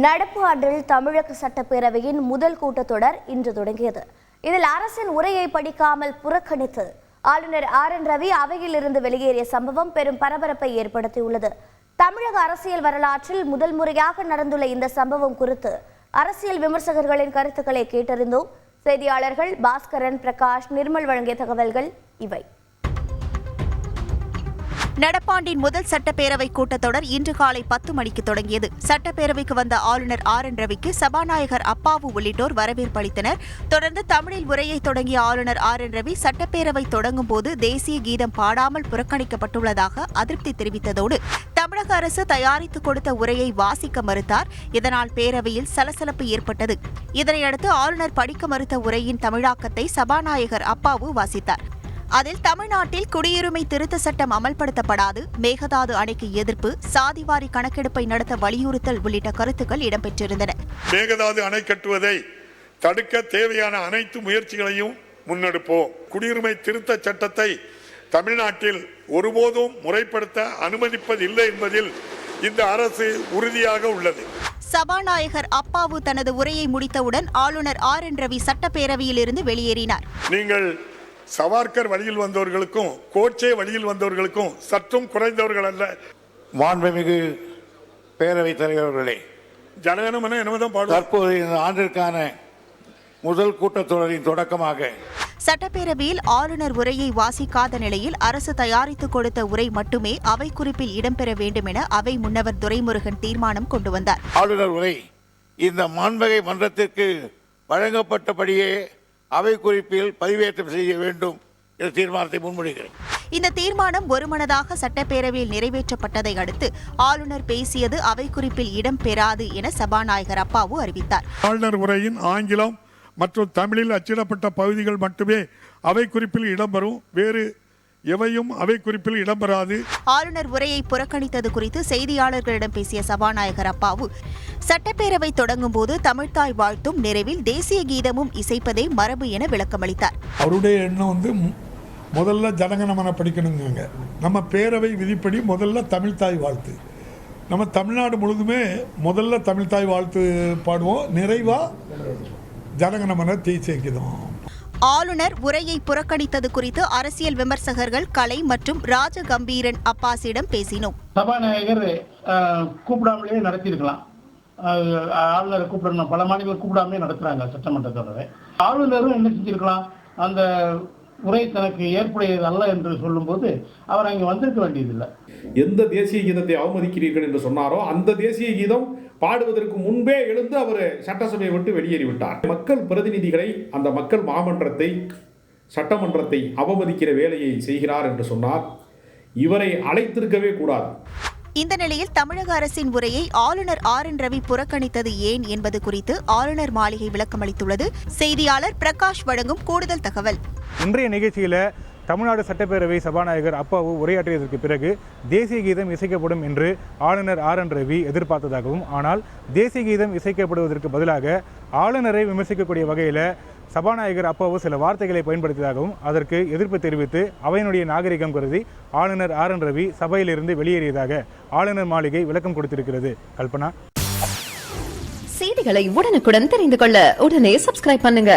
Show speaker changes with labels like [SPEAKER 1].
[SPEAKER 1] நடப்பு ஆண்டில் தமிழக சட்டப்பேரவையின் முதல் கூட்டத்தொடர் இன்று தொடங்கியது. இதில் அரசின் உரையை படிக்காமல் புறக்கணித்து ஆளுநர் RN ரவி அவையில் இருந்து வெளியேறிய சம்பவம் பெரும் பரபரப்பை ஏற்படுத்தியுள்ளது. தமிழக அரசியல் வரலாற்றில் முதல் முறையாக நடந்துள்ள இந்த சம்பவம் குறித்து அரசியல் விமர்சகர்களின் கருத்துக்களை கேட்டறிந்தோம். செய்தியாளர்கள் பாஸ்கரன், பிரகாஷ், நிர்மல் வழங்கிய தகவல்கள் இவை.
[SPEAKER 2] நடப்பாண்டின் முதல் சட்டப்பேரவை கூட்டத்தொடர் இன்று காலை 10 மணிக்கு தொடங்கியது. சட்டப்பேரவைக்கு வந்த ஆளுநர் RN ரவிக்கு சபாநாயகர் அப்பாவு உள்ளிட்டோர் வரவேற்பு அளித்தனர். தொடர்ந்து தமிழில் உரையை தொடங்கிய ஆளுநர் RN ரவி சட்டப்பேரவை தொடங்கும் போது தேசிய கீதம் பாடாமல் புறக்கணிக்கப்பட்டுள்ளதாக அதிருப்தி தெரிவித்ததோடு தமிழக அரசு தயாரித்துக் கொடுத்த உரையை வாசிக்க மறுத்தார். இதனால் பேரவையில் சலசலப்பு ஏற்பட்டது. இதனையடுத்து ஆளுநர் படிக்க மறுத்த உரையின் தமிழாக்கத்தை சபாநாயகர் அப்பாவு வாசித்தார். அதில் தமிழ்நாட்டில் குடியுரிமை திருத்த சட்டம் அமல்படுத்தப்படாது, மேகதாது அணைக்கு எதிர்ப்பு, சாதிவாரி கணக்கெடுப்பை நடத்த வலியுறுத்தல் உள்ளிட்ட கருத்துக்கள் இடம்பெற்றிருந்தன.
[SPEAKER 3] மேகதாது அணை கட்டுவதை தடுக்க தேவையான அனைத்து முயற்சிகளையும் முன்னெடுப்போம். குடியுரிமை திருத்த சட்டத்தை தமிழ்நாட்டில் ஒருபோதும் முறைப்படுத்த அனுமதிப்பதில்லை என்பதில் இந்த அரசு உறுதியாக உள்ளது.
[SPEAKER 2] சபாநாயகர் அப்பாவு தனது உரையை முடித்தவுடன் ஆளுநர் RN ரவி சட்டப்பேரவையில் இருந்து வெளியேறினார்.
[SPEAKER 3] நீங்கள் சவார்கர் வழியில் வந்தவர்களுக்கும் கோட்சே வழியில் வந்தவர்களுக்கும் சற்றும் குறைந்தவர்கள் அல்ல.
[SPEAKER 4] மாண்புமிகு பேரவைத் தலைவர்களே,
[SPEAKER 3] ஜனகணமன
[SPEAKER 4] தற்போது இந்த ஆண்டிற்கான முதல் கூட்டத்தொடரின் தொடக்கமாக
[SPEAKER 2] சட்டப்பேரவையில் ஆளுநர் உரையை வாசிக்காத நிலையில் அரசு தயாரித்துக் கொடுத்த உரை மட்டுமே அவை குறிப்பில் இடம்பெற வேண்டும் என அவை முன்னவர் துரைமுருகன் தீர்மானம் கொண்டு வந்தார்.
[SPEAKER 4] ஆளுநர் உரை இந்த மாண்புமிகு மன்றத்திற்கு வழங்கப்பட்டபடியே அவை குறிப்பில் பதிவேற்றம் செய்ய வேண்டும் என்ற தீர்மானத்தை முன்மொழிகிறேன்.
[SPEAKER 2] இந்த தீர்மானம் ஒருமனதாக சட்டப்பேரவையில் நிறைவேற்றப்பட்டதை அடுத்து ஆளுநர் பேசியது அவை குறிப்பில் இடம்பெறாது என சபாநாயகர் அப்பாவு அறிவித்தார்.
[SPEAKER 3] ஆளுநர் உரையின் ஆங்கிலம் மற்றும் தமிழில் அச்சிடப்பட்ட பகுதிகள் மட்டுமே அவை குறிப்பில் இடம்பெறும், வேறு எவையும் அவை குறிப்பில் இடம்பெறாது.
[SPEAKER 2] ஆளுநர் உரையை புறக்கணித்தது குறித்து செய்தியாளர்களிடம் பேசிய சபாநாயகர் அப்பாவு, சட்டப்பேரவை தொடங்கும் போது தமிழ்தாய் வாழ்த்தும் நிறைவில் தேசிய கீதமும் இசைப்பதே மரபு என விளக்கமளித்தார்.
[SPEAKER 5] அவருடைய எண்ணம் முதல்ல ஜனகணமன படிக்கணுங்க. நம்ம பேரவை விதிப்படி முதல்ல தமிழ்தாய் வாழ்த்து. நம்ம தமிழ்நாடு முழுதுமே முதல்ல தமிழ்தாய் வாழ்த்து பாடுவோம், நிறைவா ஜனகணமன தேசிய கீதம்.
[SPEAKER 2] ஆளுநர் உரையை புறக்கணித்தது குறித்து அரசியல் விமர்சகர்கள் கலை மற்றும் ராஜகம்பீரன் அப்பாஸிடம் பேசினோம்.
[SPEAKER 6] சபாநாயகர் கூப்பிடாமலே நடத்தியிருக்கலாம். ஆளுநரை கூப்பிடணும், பல மாநிலங்கள் கூப்பிடாமலே நடத்துறாங்க சட்டமன்றத்தோட. ஆளுநரும் என்ன செஞ்சிருக்கலாம், அந்த உரை தனக்கு ஏற்புடையது அல்ல என்று சொல்லும்போது அவர் அங்கே வந்திருக்க வேண்டியதில்லை.
[SPEAKER 7] எந்த தேசிய கீதத்தை அவமதிக்கிறீர்கள் என்று சொன்னாரோ அந்த தேசிய கீதம் பாடுவதற்கு முன்பே எழுந்து அவர் சட்டசபையை விட்டு வெளியேறிவிட்டார். மக்கள் பிரதிநிதிகளை, அந்த மக்கள் மாமன்றத்தை, சட்டமன்றத்தை அவமதிக்கிற வேலையை செய்கிறார் என்று சொன்னார். இவரை அழைத்திருக்கவே கூடாது.
[SPEAKER 2] இந்த நிலையில் தமிழக அரசின் உரையை ஆளுநர் RN ரவி புறக்கணித்தது ஏன் என்பது குறித்து ஆளுநர் மாளிகை விளக்கமளித்துள்ளது. செய்தியாளர் பிரகாஷ் வழங்கும் கூடுதல் தகவல்.
[SPEAKER 8] இன்றைய நிகழ்ச்சியில் தமிழ்நாடு சட்டப்பேரவை சபாநாயகர் அப்பாவு உரையாற்றியதற்கு பிறகு தேசிய கீதம் இசைக்கப்படும் என்று ஆளுநர் RN ரவி எதிர்பார்த்ததாகவும், ஆனால் தேசிய கீதம் இசைக்கப்படுவதற்கு பதிலாக ஆளுநரை விமர்சிக்கக்கூடிய வகையில் சபாநாயகர் அப்பாவு சில வார்த்தைகளை பயன்படுத்தியதாகவும், அதற்கு எதிர்ப்பு தெரிவித்து அவையினுடைய நாகரிகம் கருதி ஆளுநர் RN ரவி சபையிலிருந்து வெளியேறியதாக ஆளுநர் மாளிகை விளக்கம் கொடுத்திருக்கிறது. கல்பனா,
[SPEAKER 9] செய்திகளை உடனுக்குடன் தெரிந்து கொள்ள உடனே சப்ஸ்கிரைப் பண்ணுங்க.